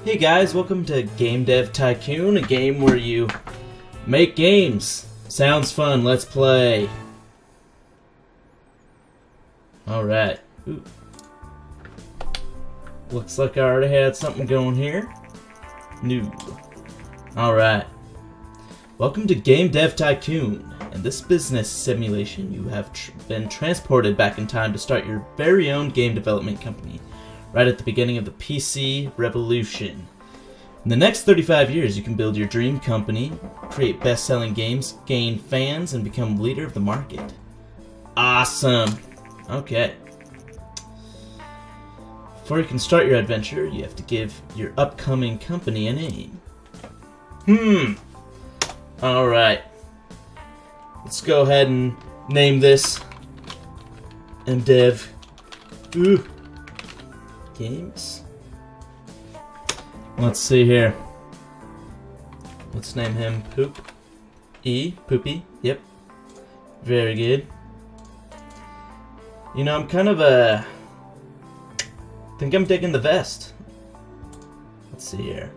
Hey guys, welcome to Game Dev Tycoon, a game where you make games. Sounds fun, let's play. Alright. Looks like I already had something going here. New. Alright. Welcome to Game Dev Tycoon. In this business simulation, you have been transported back in time to start your very own game development company, right at the beginning of the PC revolution. In the next 35 years, you can build your dream company, create best-selling games, gain fans, and become leader of the market. Awesome! Okay. Before you can start your adventure, you have to give your upcoming company a name. Alright. Let's go ahead and name this MDev Games. Let's see here. Let's name him Poopy. Yep. Very good. You know, I'm kind of think I'm digging the vest. Let's see here.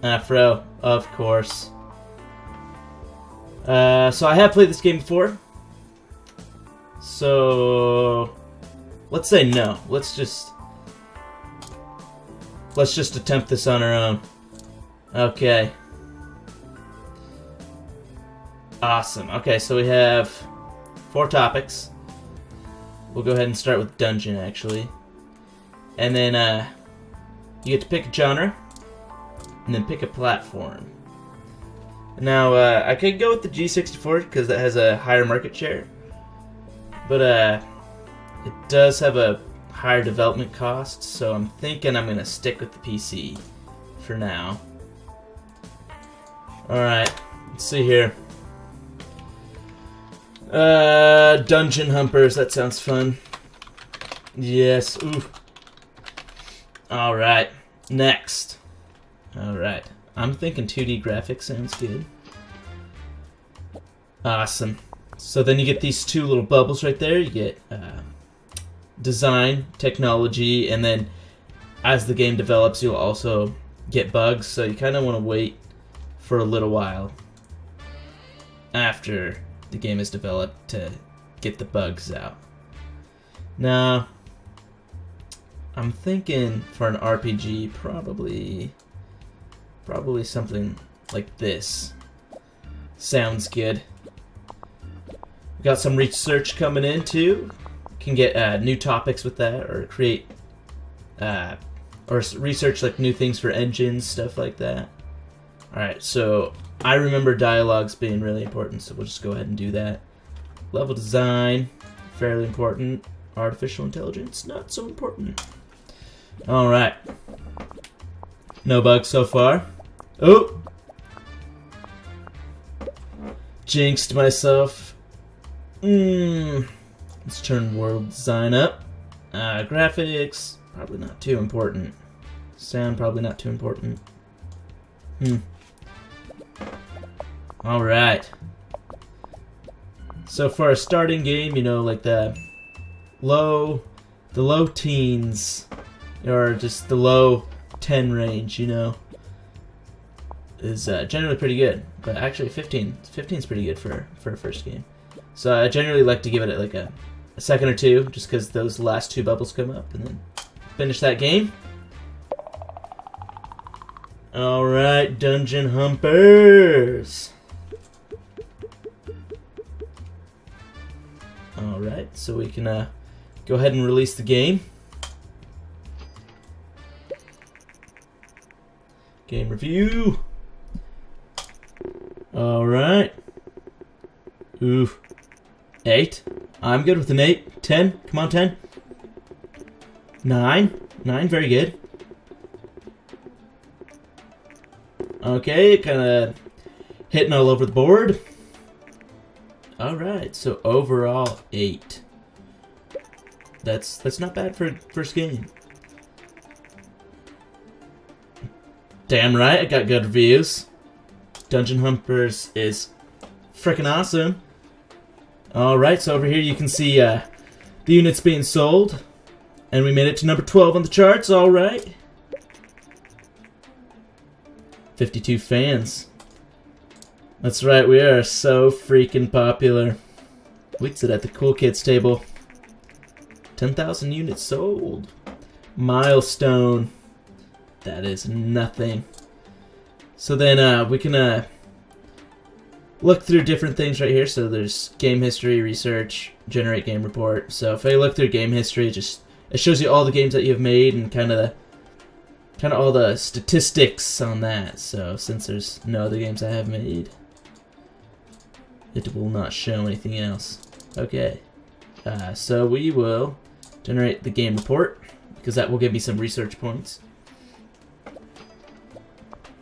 Afro, of course. So I have played this game before. So let's say no. Let's just attempt this on our own. Okay. Awesome. Okay, so we have 4 topics. We'll go ahead and start with dungeon, actually. And then you get to pick a genre, and then pick a platform. Now, I could go with the G64 because that has a higher market share, but it does have a higher development cost, so I'm thinking I'm going to stick with the PC for now. Alright, let's see here. Dungeon Humpers, that sounds fun. Yes, ooh. Alright, next. Alright. I'm thinking 2D graphics sounds good. Awesome. So then you get these 2 little bubbles right there. You get design, technology, and then as the game develops, you'll also get bugs. So you kind of want to wait for a little while after the game is developed to get the bugs out. Now, I'm thinking for an RPG, probably something like this. Sounds good. We got some research coming in too. Can get new topics with that, or create or research like new things for engines, stuff like that. Alright, so I remember dialogues being really important, so we'll just go ahead and do that. Level design, fairly important. Artificial intelligence, not so important. Alright. No bugs so far. Oh! Jinxed myself. Let's turn world design up. Graphics, probably not too important. Sound, probably not too important. Alright. So for a starting game, you know, like the low teens, or just the low 10 range, you know, is generally pretty good. But actually 15 is pretty good for a first game. So I generally like to give it like a second or two, just because those last 2 bubbles come up, and then finish that game. Alright, Dungeon Humpers. Alright, so we can go ahead and release the game. Game review. Alright. Ooh. 8. I'm good with an 8. 10. Come on, 10. 9. 9, very good. Okay, kind of hitting all over the board. Alright, so overall 8. That's not bad for first game. Damn right, I got good reviews. Dungeon Humpers is freaking awesome. Alright, so over here you can see the units being sold. And we made it to number 12 on the charts, alright. 52 fans. That's right, we are so freaking popular. We sit at the cool kids table. 10,000 units sold. Milestone. That is nothing. So then we can look through different things right here. So there's game history, research, generate game report. So if I look through game history, it shows you all the games that you've made and kind of all the statistics on that. So since there's no other games I have made, it will not show anything else. Okay, so we will generate the game report because that will give me some research points.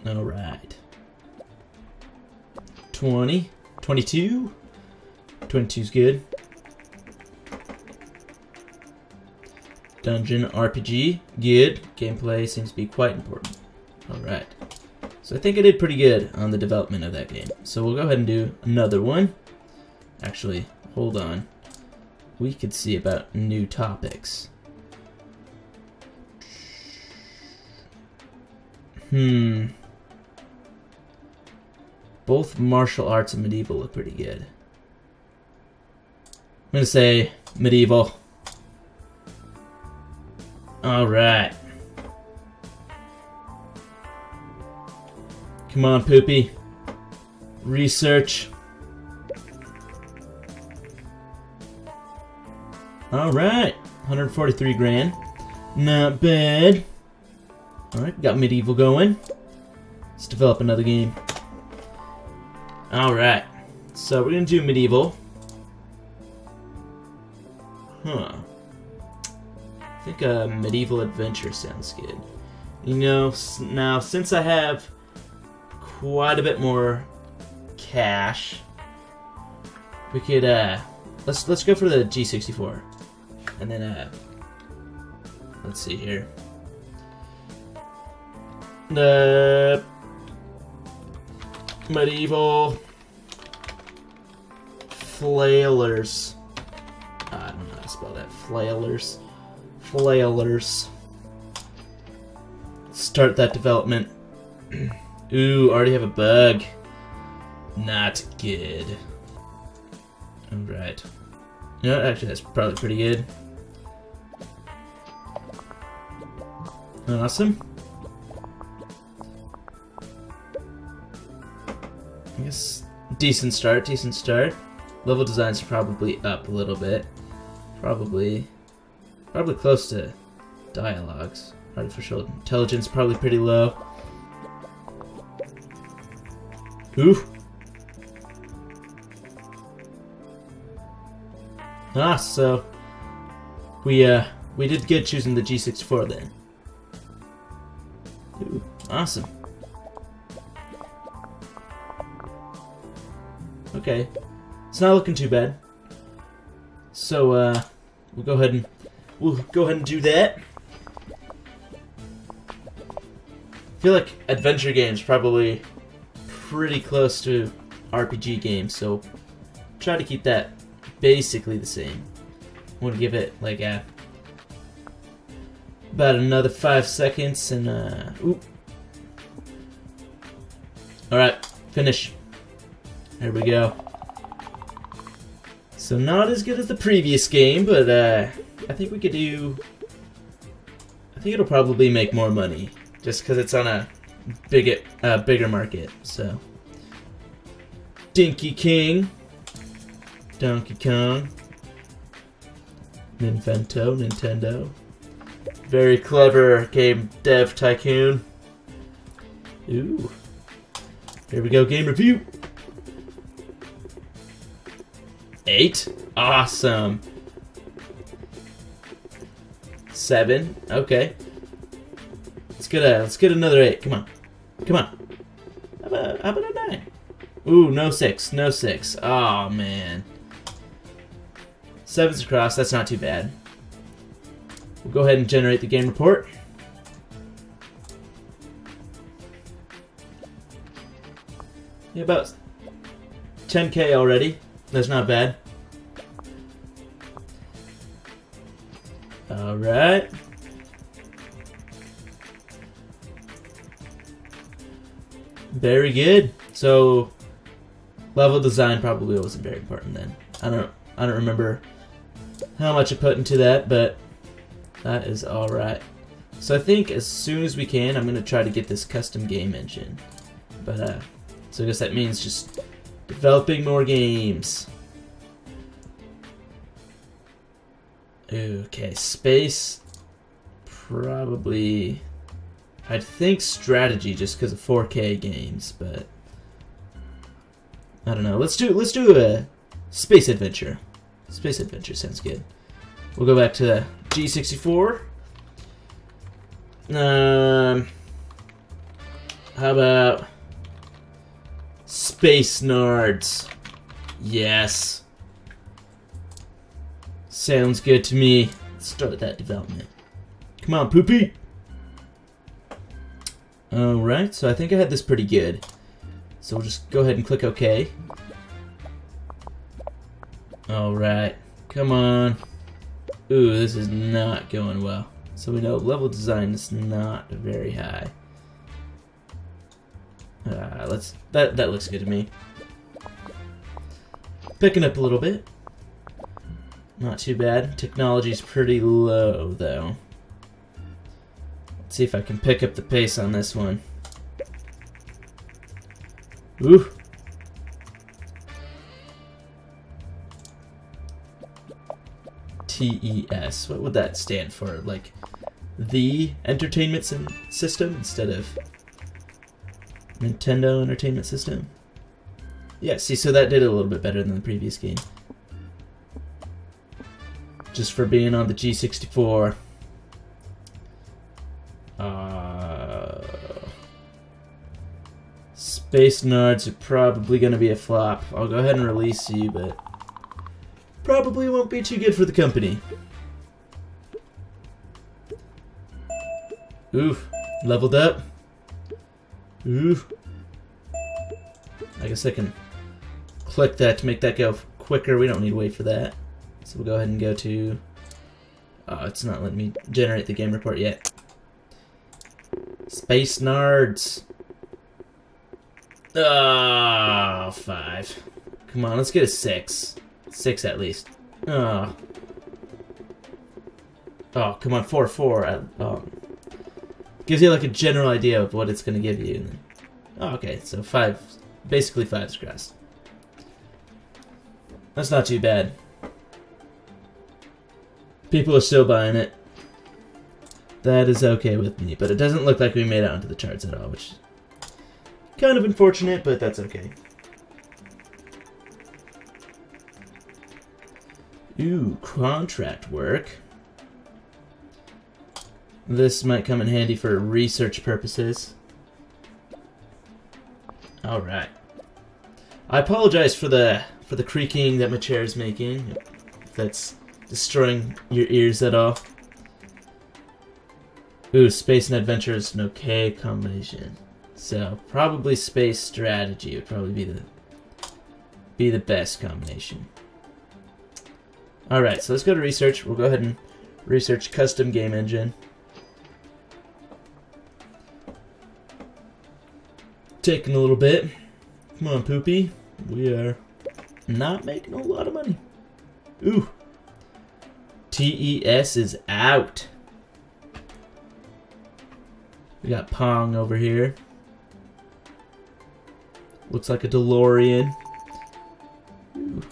All right. 20, 22. 22's good. Dungeon RPG, good. Gameplay seems to be quite important. Alright. So I think I did pretty good on the development of that game. So we'll go ahead and do another one. Actually, hold on. We could see about new topics. Both martial arts and medieval look pretty good. I'm gonna say medieval. Alright. Come on, Poopy. Research. Alright. 143 grand. Not bad. Alright, got medieval going. Let's develop another game. Alright. So we're gonna do medieval. Huh. I think a medieval adventure sounds good. You know, now since I have quite a bit more cash, we could let's go for the G64, and then let's see here. The medieval flailers. I don't know how to spell that. Flailers. Flailers. Start that development. Ooh, already have a bug. Not good. Alright. You know, actually, that's probably pretty good. Awesome. I guess decent start, decent start. Level design's probably up a little bit. Probably close to dialogues. Artificial intelligence probably pretty low. Ooh. So we did good choosing the G64 then. Ooh, awesome. Okay, it's not looking too bad. So we'll go ahead and do that. I feel like adventure games probably pretty close to RPG games, so try to keep that basically the same. I'm gonna give it like about another 5 seconds and ooh. Alright, finish. There we go. So not as good as the previous game, but I think we could do. I think it'll probably make more money just because it's on a bigger market. So Dinky King, Donkey Kong, Nintendo. Very clever game dev Tycoon. Ooh. Here we go, game review. 8. Awesome. 7. Okay. Let's get another 8. Come on. How about a 9? Ooh, no 6. No 6. Oh man. 7's across. That's not too bad. We'll go ahead and generate the game report. Yeah, about 10K already. That's not bad. Alright. Very good. So level design probably wasn't very important then. I don't remember how much I put into that, but that is all right. So I think as soon as we can, I'm gonna try to get this custom game engine. But so I guess that means just developing more games. Okay, space. Probably. I'd think strategy just because of 4K games, but I don't know. Let's do a space adventure. Space adventure sounds good. We'll go back to the G64. How about Space Nards? Yes. Sounds good to me. Let's start that development. Come on, Poopy. Alright, so I think I had this pretty good. So we'll just go ahead and click OK. Alright, come on. Ooh, this is not going well. So we know level design is not very high. That looks good to me. Picking up a little bit. Not too bad. Technology's pretty low though. Let's see if I can pick up the pace on this one. Ooh. TES. What would that stand for? Like the entertainment system instead of Nintendo Entertainment System? Yeah, see, so that did a little bit better than the previous game. Just for being on the G64. Space Nards are probably going to be a flop. I'll go ahead and release you, but probably won't be too good for the company. Ooh, leveled up. Ooh. I guess I can click that to make that go quicker. We don't need to wait for that. So we'll go ahead and go to... Oh, it's not letting me generate the game report yet. Space Nards. Oh, 5. Come on, let's get a 6. 6 at least. Oh. Oh, come on, 4, 4. Gives you like a general idea of what it's going to give you. Oh, okay, so 5. Basically 5's grass. That's not too bad. People are still buying it. That is okay with me, but it doesn't look like we made it onto the charts at all, which is kind of unfortunate, but that's okay. Ooh, contract work. This might come in handy for research purposes. Alright. I apologize for the creaking that my chair is making, if that's destroying your ears at all. Ooh, space and adventure is an okay combination. So probably space strategy would probably be the best combination. Alright, so let's go to research. We'll go ahead and research custom game engine. Taking a little bit. Come on, Poopy. We are not making a lot of money. Ooh. TES is out. We got Pong over here. Looks like a DeLorean. Ooh.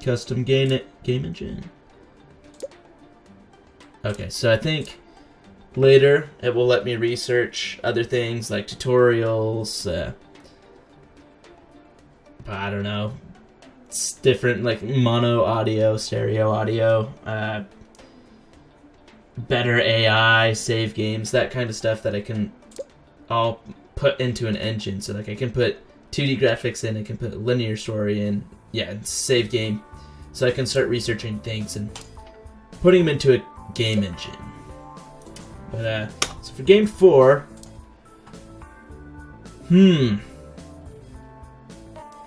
Custom game engine. Okay, so I think later it will let me research other things like tutorials. I don't know. It's different, like mono audio, stereo audio, better AI, save games, that kind of stuff that I can all put into an engine. So like I can put 2D graphics in, I can put linear story in, yeah, and save game. So I can start researching things and putting them into a game engine. But so for game 4,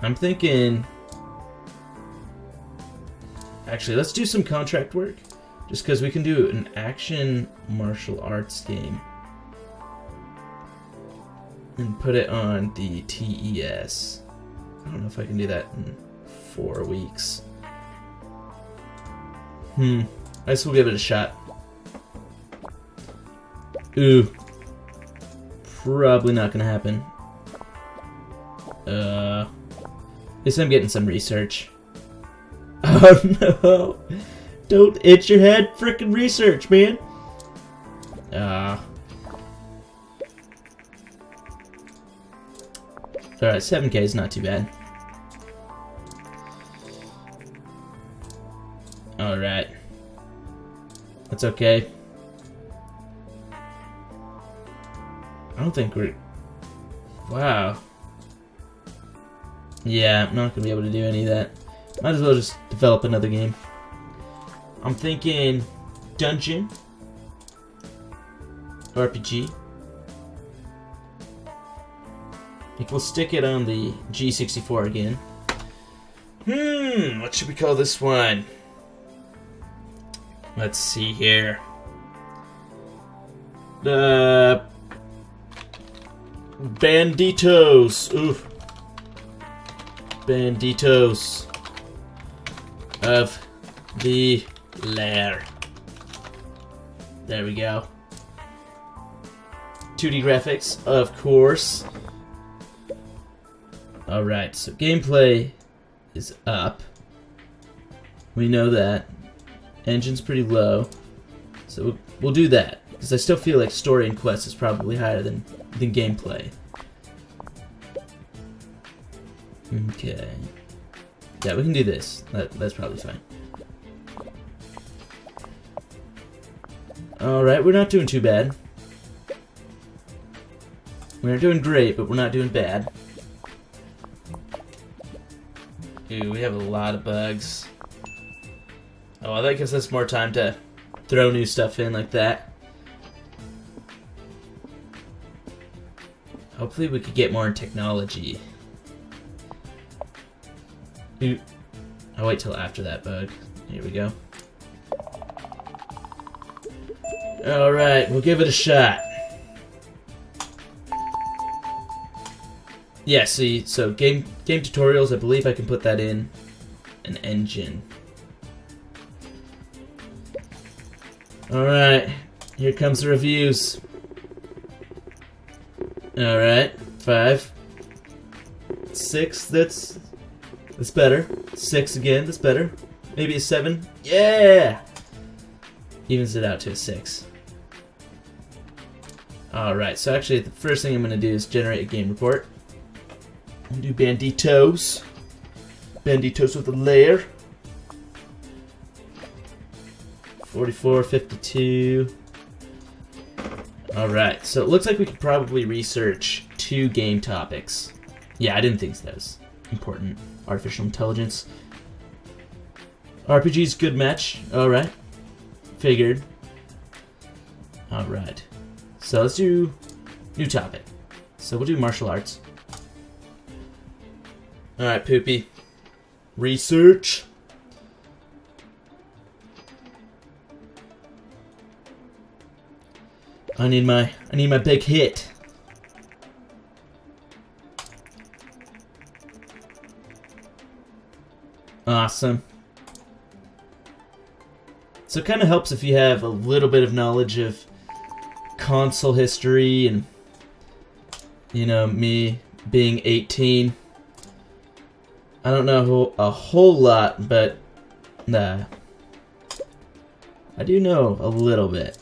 I'm thinking, actually, let's do some contract work, just because we can do an action martial arts game. and put it on the TES. I don't know if I can do that in 4 weeks. I guess we'll give it a shot. Ooh. Probably not gonna happen. At least I'm getting some research. Oh no! Don't itch your head, frickin' research, man! Alright, 7K is not too bad. Alright. That's okay. I don't think we're... Wow. Yeah, I'm not gonna be able to do any of that. Might as well just develop another game. I'm thinking dungeon, RPG. I think we'll stick it on the G64 again. What should we call this one? Let's see here. Banditos. Oof. Banditos of the Lair. There we go. 2D graphics, of course. Alright, so gameplay is up. We know that. Engine's pretty low. So we'll do that. Because I still feel like story and quest is probably higher than gameplay. Okay. Yeah, we can do this. That's probably fine. Alright, we're not doing too bad. We're not doing great, but we're not doing bad. Ooh, we have a lot of bugs. Oh, well, that gives us more time to throw new stuff in like that. Hopefully we could get more in technology. Ooh. I'll wait till after that bug. Here we go. Alright, we'll give it a shot. Yeah, see, so game tutorials, I believe I can put that in an engine. Alright, here comes the reviews. Alright, 5. 6, that's better. 6 again, that's better. Maybe a 7. Yeah! Evens it out to a 6. Alright, so actually the first thing I'm going to do is generate a game report. I'm going to do Banditos. Banditos with a lair. 44, 52. Alright, so it looks like we could probably research 2 game topics. Yeah, I didn't think that was important. Artificial intelligence. RPG's good match. Alright. Figured. Alright. So let's do new topic. So we'll do martial arts. Alright, Poopy. Research. I need my big hit. Awesome. So it kind of helps if you have a little bit of knowledge of console history and, you know, me being 18. I don't know a whole lot, but I do know a little bit.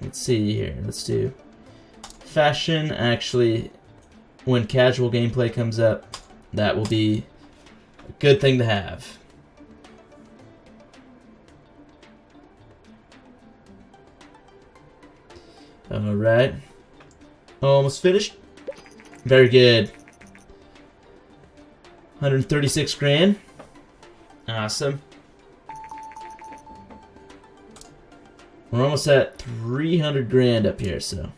Let's see here. Let's do fashion. Actually, when casual gameplay comes up, that will be a good thing to have. Alright. Almost finished. Very good. 136 grand. Awesome. We're almost at 300 grand up here, so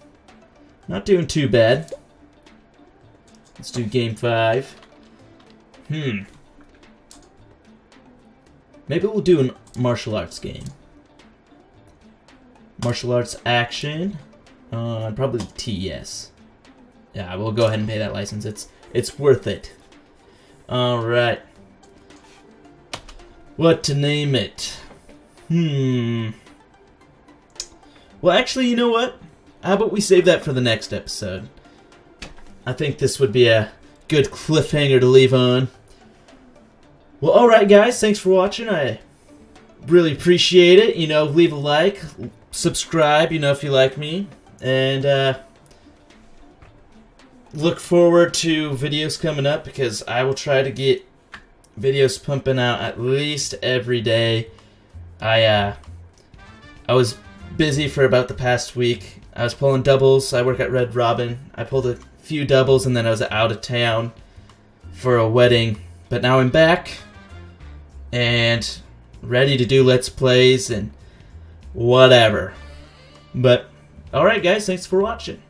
not doing too bad. Let's do game 5. Maybe we'll do a martial arts game. Martial arts action. Probably TS. Yeah, we'll go ahead and pay that license. It's worth it. All right. What to name it? Well, actually, you know what? How about we save that for the next episode? I think this would be a good cliffhanger to leave on. Well, alright guys, thanks for watching. I really appreciate it. You know, leave a like, subscribe, you know, if you like me. And look forward to videos coming up, because I will try to get videos pumping out at least every day. I was busy for about the past week. I was pulling doubles. I work at Red Robin. I pulled a few doubles, and then I was out of town for a wedding. But now I'm back and ready to do Let's Plays and whatever. But alright guys, thanks for watching.